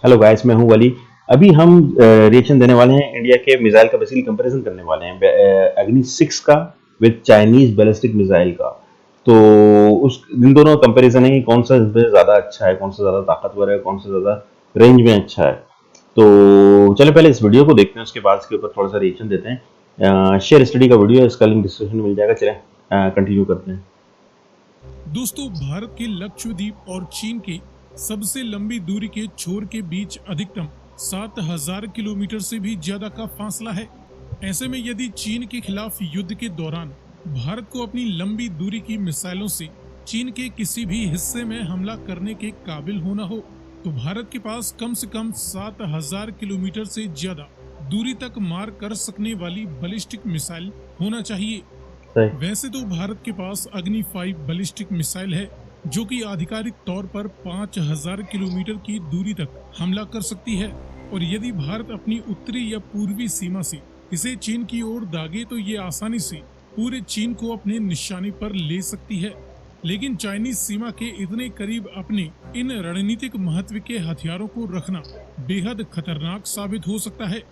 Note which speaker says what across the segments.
Speaker 1: Hello guys, मैं हूं वली। अभी हम रिएक्शन देने वाले हैं, इंडिया के मिसाइल का बेसिकली कंपैरिजन करने वाले हैं, अग्नि 6 का विद चाइनीज बैलिस्टिक मिसाइल का। तो उस इन दोनों का कंपैरिजन है कि कौन सा इसमें ज़्यादा अच्छा है, कौन सा ज़्यादा ताकतवर है, कौन सा ज़्यादा रेंज में अच्छा है। तो चलो पहले इस वीडियो को देखते हैं, उसके बाद इसके ऊपर थोड़ा सा रिएक्शन देते हैं। शेयर स्टडी का वीडियो है, इसका लिंक डिस्क्रिप्शन में मिल जाएगा। चलें कंटिन्यू करते हैं।
Speaker 2: दोस्तों, भारत के लक्षद्वीप और चीन के सबसे लंबी दूरी के छोर के बीच अधिकतम 7,000 किलोमीटर से भी ज्यादा का फासला है। ऐसे में यदि चीन के खिलाफ युद्ध के दौरान भारत को अपनी लंबी दूरी की मिसाइलों से चीन के किसी भी हिस्से में हमला करने के काबिल होना हो, तो भारत के पास कम से कम 7,000 किलोमीटर से ज्यादा दूरी तक मार कर सकने वाली बैलिस्टिक मिसाइल होना चाहिए।
Speaker 1: सही।
Speaker 2: वैसे तो भारत के पास अग्नि 5 बैलिस्टिक मिसाइल है, जो कि आधिकारिक तौर पर 5,000 किलोमीटर की दूरी तक हमला कर सकती है। और यदि भारत अपनी उत्तरी या पूर्वी सीमा से इसे चीन की ओर दागे तो ये आसानी से पूरे चीन को अपने निशाने पर ले सकती है। लेकिन चाइनीज सीमा के इतने करीब अपने इन रणनीतिक महत्व के हथियारों को रखना बेहद खतरनाक साबित हो सकता है,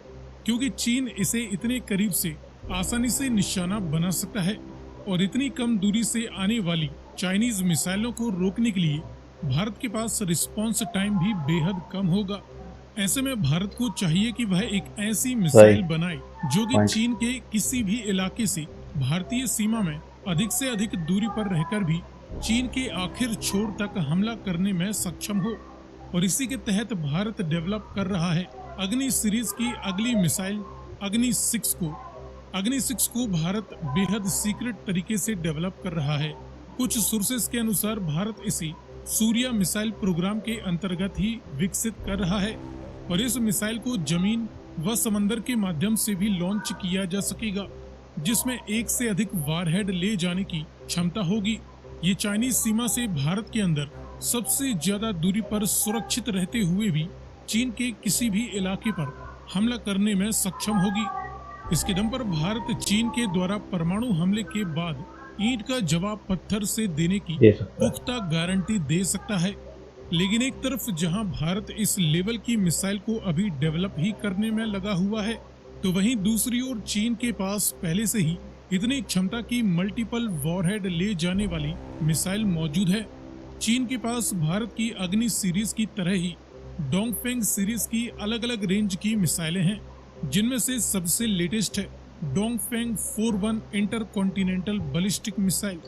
Speaker 2: क्योंकि चीन इसे इतने करीब से आसानी से निशाना बना सकता है। और इतनी कम दूरी से आने वाली चाइनीज मिसाइलों को रोकने के लिए भारत के पास रिस्पॉन्स टाइम भी बेहद कम होगा। ऐसे में भारत को चाहिए कि वह एक ऐसी मिसाइल बनाए जो कि चीन के किसी भी इलाके से भारतीय सीमा में अधिक से अधिक दूरी पर रहकर भी चीन के आखिर छोर तक हमला करने में सक्षम हो। और इसी के तहत भारत डेवलप कर रहा है अग्नि सीरीज की अगली मिसाइल अग्नि 6 को। अग्नि 6 को भारत बेहद सीक्रेट तरीके से डेवलप कर रहा है। कुछ सोर्सेस के अनुसार भारत इसे सूर्या मिसाइल प्रोग्राम के अंतर्गत ही विकसित कर रहा है, और इस मिसाइल को जमीन व समंदर के माध्यम से भी लॉन्च किया जा सकेगा, जिसमें एक से अधिक वारहेड ले जाने की क्षमता होगी। ये चाइनीज सीमा से भारत के अंदर सबसे ज्यादा दूरी पर सुरक्षित रहते हुए भी चीन के किसी भी इलाके पर हमला करने में सक्षम होगी। इसके दम पर भारत चीन के द्वारा परमाणु हमले के बाद ईंट का जवाब पत्थर से देने की पुख्ता गारंटी दे सकता है। लेकिन एक तरफ जहां भारत इस लेवल की मिसाइल को अभी डेवलप ही करने में लगा हुआ है, तो वहीं दूसरी ओर चीन के पास पहले से ही इतनी क्षमता की मल्टीपल वॉरहेड ले जाने वाली मिसाइल मौजूद है। चीन के पास भारत की अग्नि सीरीज की तरह ही डोंगफेंग सीरीज की अलग अलग रेंज की मिसाइलें हैं, जिनमें से सबसे लेटेस्ट है डोंगफेंग 41 इंटरकॉन्टिनेंटल बैलिस्टिक मिसाइल।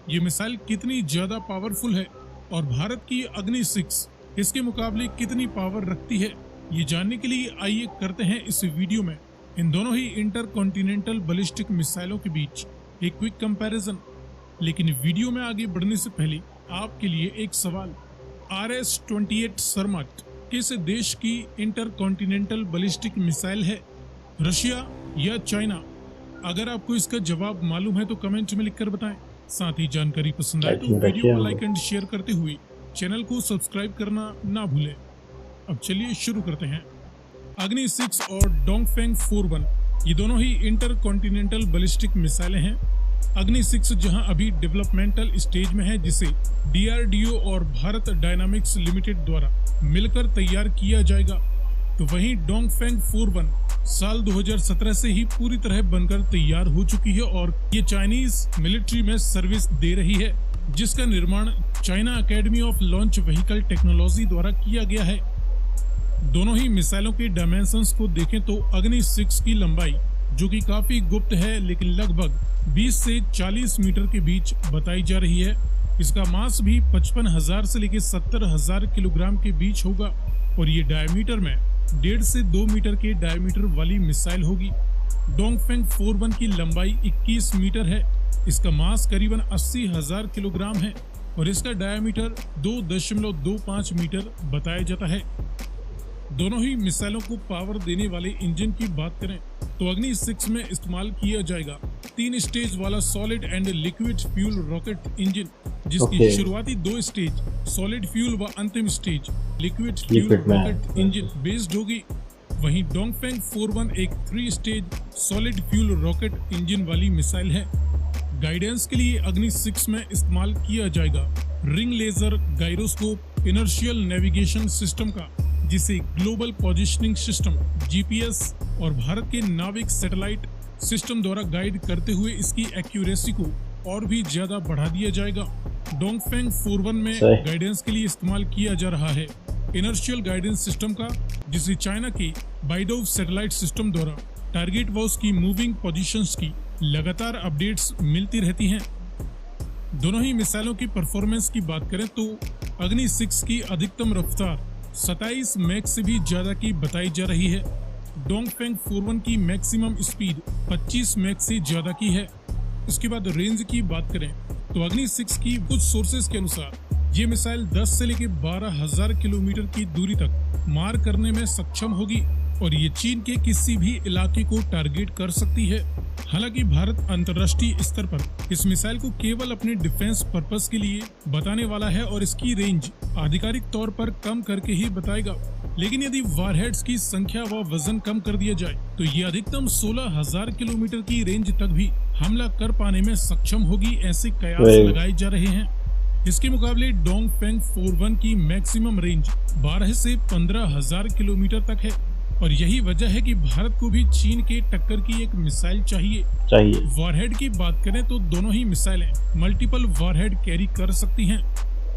Speaker 2: ये मिसाइल कितनी ज्यादा पावरफुल है और भारत की अग्नि 6 इसके मुकाबले कितनी पावर रखती है, ये जानने के लिए आइए करते हैं इस वीडियो में इन दोनों ही इंटरकॉन्टिनेंटल बैलिस्टिक मिसाइलों के बीच एक क्विक कंपैरिजन। लेकिन वीडियो में आगे बढ़ने से पहले आपके लिए एक सवाल। RS-28 सरमट किस देश की इंटरकॉन्टिनेंटल बैलिस्टिक मिसाइल है, रशिया या चाइना? अगर आपको इसका जवाब मालूम है तो कमेंट में लिखकर बताएं। साथ ही जानकारी पसंद आए तो वीडियो को लाइक एंड शेयर करते हुए चैनल को सब्सक्राइब करना ना भूलें। अब चलिए शुरू करते हैं। अग्नि 6 और डोंगफेंग 41 ये दोनों ही इंटरकॉन्टिनेंटल बैलिस्टिक मिसाइलें हैं। अग्नि 6 जहां अभी डेवलपमेंटल स्टेज में है, जिसे DRDO और भारत डायनामिक्स लिमिटेड द्वारा मिलकर तैयार किया जाएगा, तो वहीं डोंगफेंग 41 साल 2017 से ही पूरी तरह बनकर तैयार हो चुकी है और ये चाइनीज मिलिट्री में सर्विस दे रही है, जिसका निर्माण China academy of launch vehicle technology द्वारा किया गया है। दोनों ही मिसाइलों के डायमेंशंस को देखें तो अग्नि 6 की लंबाई, जो कि काफी गुप्त है लेकिन लगभग 20 से 40 मीटर के बीच बताई जा रही है। इसका मास भी 55,000 से लेकर 70,000 किलोग्राम के बीच होगा, और ये डायमीटर में 1.5 से 2 मीटर के डायमीटर वाली मिसाइल होगी। डोंगफेंग 41 की लंबाई 21 मीटर है, इसका मास करीबन 80,000 किलोग्राम है और इसका डायमीटर 2.25 मीटर बताया जाता है। दोनों ही मिसाइलों को पावर देने वाले इंजन की बात करें तो अग्नि 6 में इस्तेमाल किया जाएगा 3 स्टेज वाला solid and liquid fuel rocket engine, जिसकी शुरुआती 2 स्टेज सॉलिड फ्यूल व अंतिम stage liquid fuel rocket engine based होगी। वहीं डोंगफेंग 41 एक 3 stage solid fuel rocket engine वाली मिसाइल है। गाइडेंस के लिए अग्नि 6 में इस्तेमाल किया जाएगा ring laser gyroscope inertial navigation system का, जिसे ग्लोबल पोजिशनिंग सिस्टम जीपीएस और भारत के नाविक सैटेलाइट सिस्टम द्वारा गाइड करते हुए इसकी एक्यूरेसी को और भी ज्यादा बढ़ा दिया जाएगा। डोंगफेंग 41 में गाइडेंस के लिए इस्तेमाल किया जा रहा है इनर्शियल गाइडेंस सिस्टम का, जिसे चाइना के बाइडोव सैटेलाइट सिस्टम द्वारा टारगेट व उसकी मूविंग पोजीशंस की लगातार अपडेट्स मिलती रहती हैं। दोनों ही मिसाइलों की परफॉर्मेंस की बात करें तो अग्नि 6 की अधिकतम रफ्तार 27 मैक से भी ज्यादा की बताई जा रही है। डोंगफेंग 41 की मैक्सिमम स्पीड 25 मैक से ज्यादा की है। इसके बाद रेंज की बात करें तो अग्नि 6 की कुछ सोर्सेज के अनुसार ये मिसाइल 10 से लेकर 12,000 किलोमीटर की दूरी तक मार करने में सक्षम होगी और ये चीन के किसी भी इलाके को टारगेट कर सकती है। हालांकि भारत अंतर्राष्ट्रीय स्तर पर इस मिसाइल को केवल अपने डिफेंस पर्पस के लिए बताने वाला है और इसकी रेंज आधिकारिक तौर पर कम करके ही बताएगा। लेकिन यदि वारहेड्स की संख्या व वजन कम कर दिया जाए तो ये अधिकतम 16,000 किलोमीटर की रेंज तक भी हमला कर पाने में सक्षम होगी, ऐसे कयास लगाए जा रहे हैं। इसके मुकाबले डोंगफेंग 41 की मैक्सिमम रेंज 12 से 15,000 किलोमीटर तक है और यही वजह है कि भारत को भी चीन के टक्कर की एक मिसाइल चाहिए। वॉरहेड की बात करें तो दोनों ही मिसाइलें मल्टीपल वॉरहेड कैरी कर सकती हैं।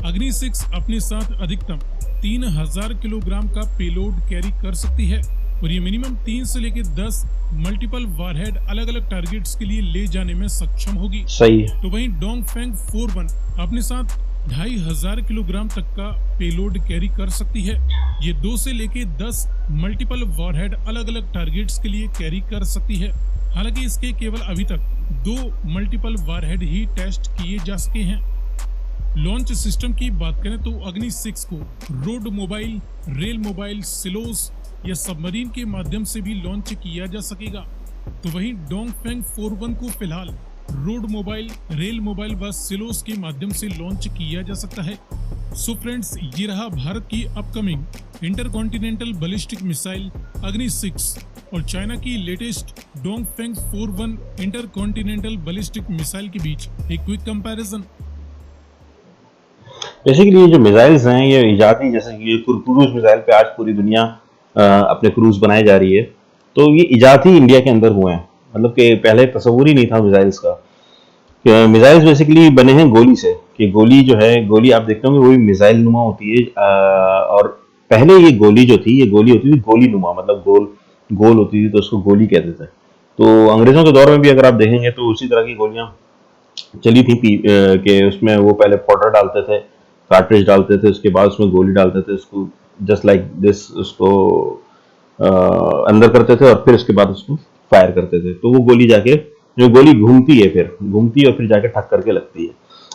Speaker 2: अग्नि 6 अपने साथ अधिकतम 3,000 किलोग्राम का पेलोड कैरी कर सकती है और ये मिनिमम 3 से लेकर 10 मल्टीपल वॉरहेड अलग अलग टारगेट्स के लिए ले जाने में सक्षम होगी।
Speaker 1: सही है।
Speaker 2: तो वहीं डोंगफेंग 41 अपने साथ 2,500 किलोग्राम तक का पेलोड कैरी कर सकती है। ये 2 से लेकर 10 मल्टीपल वॉरहेड अलग अलग टारगेट्स के लिए कैरी कर सकती है। हालांकि इसके केवल अभी तक 2 मल्टीपल वॉरहेड ही टेस्ट किए जा सके हैं। लॉन्च सिस्टम की बात करें तो अग्नि 6 को road mobile, rail mobile, silos या सबमरीन के माध्यम से भी लॉन्च किया जा सकेगा। तो वहीं डोंगफेंग 41 को फिलहाल रोड मोबाइल, रेल मोबाइल व सिलोस के माध्यम से लॉन्च किया जा सकता है। सो फ्रेंड्स, ये रहा भारत की अपकमिंग इंटरकॉन्टिनेंटल बैलिस्टिक मिसाइल अग्नि 6 और चाइना की latest Dongfeng 41 intercontinental ballistic missile के बीच एक क्विक कंपैरिजन।
Speaker 1: बेसिकली ये जो मिसाइल्स हैं ये इजादी, जैसे कि ये क्रूज मिसाइल पे आज पूरी दुनिया अपने क्रूज बनाई जा रही है, तो ये इजाद ही इंडिया के अंदर हुए हैं। मतलब कि पहले तस्वुर ही नहीं था मिसाइल्स का। मिसाइल्स बेसिकली बने हैं गोली से, कि गोली जो है, गोली आप देखते होंगे वो भी मिसाइल नुमा होती है। और पहले ये गोली जो थी, ये गोली होती थी गोली नुमा, मतलब गोल होती थी, तो उसको गोली कहते थे। तो अंग्रेजों के दौर में भी अगर आप देखेंगे तो उसी तरह की गोलियां चली थी कि उसमें वो पहले पाउडर डालते थे, कार्ट्रिज डालते थे, उसके बाद उसमें गोली डालते थे, उसको जस्ट लाइक दिस उसको अंदर करते थे और फिर उसके बाद उसको फायर करते थे। तो वो गोली जाके, जो गोली घूमती है, फिर घूमती है और फिर जाके ठक करके लगती है।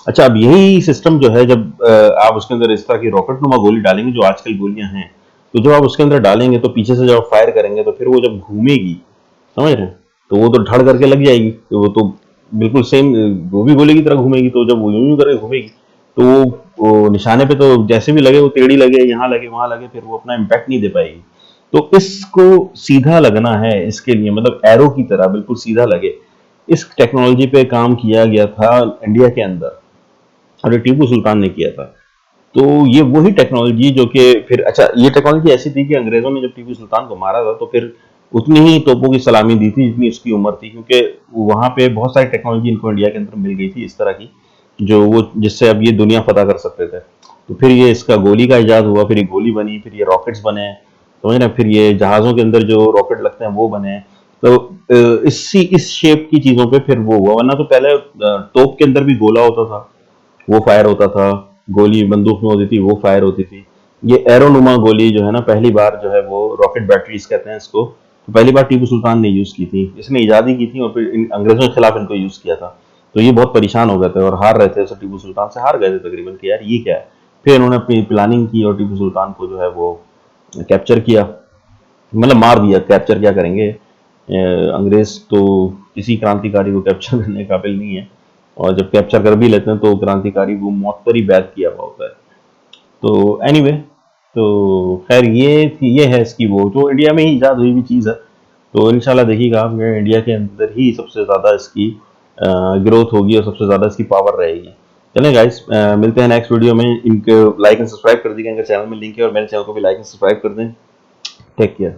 Speaker 1: अच्छा, अब यही सिस्टम जो है, जब आप उसके अंदर इस तरह की रॉकेट नुमा गोली डालेंगे, जो आजकल गोलियां हैं, तो जब आप उसके अंदर डालेंगे तो पीछे से जब आप फायर करेंगे तो फिर वो जब घूमेगी, समझ रहे हैं, तो वो तो धड़ करके लग जाएगी। तो वो तो बिल्कुल सेम वो भी गोली की तरह घूमेगी। तो जब वो यूं करके घूमेगी तो वो निशाने पे तो जैसे भी लगे, वो टेढ़ी लगे, यहाँ लगे, वहां लगे, फिर वो अपना इम्पैक्ट नहीं दे पाएगी। तो इसको सीधा लगना है, इसके लिए मतलब एरो की तरह बिल्कुल सीधा लगे, इस टेक्नोलॉजी पे काम किया गया था इंडिया के अंदर, और ये टीपू सुल्तान ने किया था। तो ये वही टेक्नोलॉजी जो कि फिर, अच्छा, ये टेक्नोलॉजी ऐसी थी कि अंग्रेजों ने जब टीपू सुल्तान को मारा था तो फिर उतनी ही तोपों की सलामी दी थी जितनी उसकी उम्र थी, क्योंकि वहां पे बहुत सारी टेक्नोलॉजी इनको इंडिया के अंदर मिल गई थी इस तरह की, जो वो जिससे अब ये दुनिया फतह कर सकते थे। तो फिर ये इसका गोली का इजाद हुआ, फिर ये गोली बनी, फिर ये रॉकेट्स बने, समझ रहे, फिर ये जहाजों के अंदर जो रॉकेट लगते हैं वो बने। तो इस शेप की चीजों पे फिर वो हुआ, वरना तो पहले तोप के अंदर भी गोला होता था, वो फायर होता था, गोली बंदूक में होती थी, वो फायर होती थी। ये एरोनुमा गोली जो है ना, पहली बार जो है वो रॉकेट बैटरीज कहते हैं इसको, तो पहली बार टीपू सुल्तान ने यूज की थी, इसने इजादी की थी और फिर अंग्रेजों के खिलाफ इनको यूज किया था। तो ये बहुत परेशान हो गए थे और हार रहे थे, तो टीपू सुल्तान से हार गए थे तकरीबन कि यार ये क्या है। फिर इन्होंने अपनी प्लानिंग की और टीपू सुल्तान को जो है वो कैप्चर किया, मतलब मार दिया। कैप्चर क्या करेंगे, अंग्रेज तो किसी क्रांतिकारी को कैप्चर करने के काबिल नहीं है, और जब कैप्चर कर भी लेते हैं तो क्रांतिकारी वो मौत पर ही बैत किया हुआ होता है। तो एनीवे, तो खैर ये है इसकी, वो जो इंडिया में ही ईजाद हुई हुई चीज़ है। तो इंशाल्लाह देखिएगा आप, इंडिया के अंदर ही सबसे ज़्यादा इसकी ग्रोथ होगी और सबसे ज़्यादा इसकी पावर रहेगी। चलें गाइस, मिलते हैं नेक्स्ट वीडियो में। इनको लाइक एंड सब्सक्राइब कर दीजिएगा, इनका चैनल में लिंक है, और मेरे चैनल को भी लाइक एंड सब्सक्राइब कर दें। Take care.